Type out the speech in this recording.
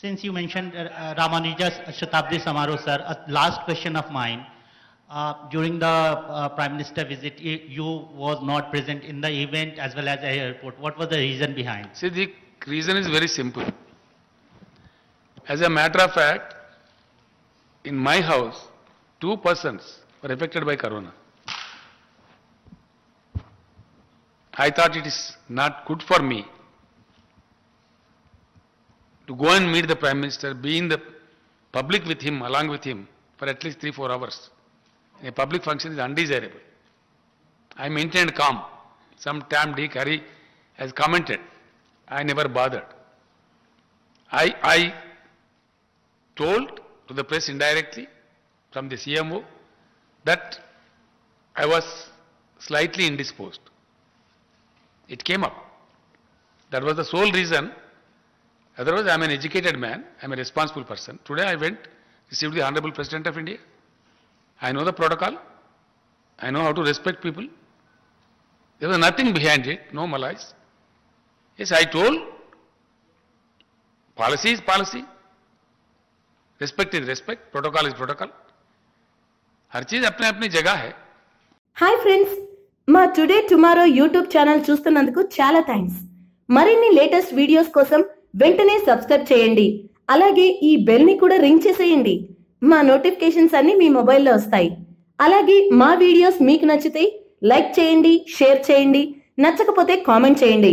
Since you mentioned Ramanuja's Shatabdi Samaroh, sir, a last question of mine. During the Prime Minister visit, you was not present in the event as well as the airport. What was the reason behind? See, the reason is very simple. As a matter of fact, in my house, 2 persons were affected by corona. I thought it is not good for me to go and meet the Prime Minister, be in the public with him, along with him, for at least 3-4 hours. A public function is undesirable. I maintained calm. Some Tam Dick Harry has commented. I never bothered. I told to the press indirectly from the CMO that I was slightly indisposed. It came up. That was the sole reason. Otherwise, I am an educated man. I am a responsible person. Today I went, received the Honorable President of India. I know the protocol. I know how to respect people. There was nothing behind it, no malice. Yes, I told, policy is policy. Respect is respect. Protocol is protocol. हर चीज अपने अपनी जगह है. Hi friends, మా today tomorrow YouTube channel చూస్తున్నందుకు చాలా thanks. మరిన్ని latest videos కోసం వెంటనే సబ్స్క్రైబ్ చేయండి. అలాగే ఈ బెల్ ని కూడా రింగ్ చేసేయండి. మా నోటిఫికేషన్స్ అన్ని మీ మొబైల్లో వస్తాయి. అలాగే మా వీడియోస్ మీకు నచ్చితే లైక్ చేయండి, షేర్ చేయండి, నచ్చకపోతే కామెంట్ చేయండి.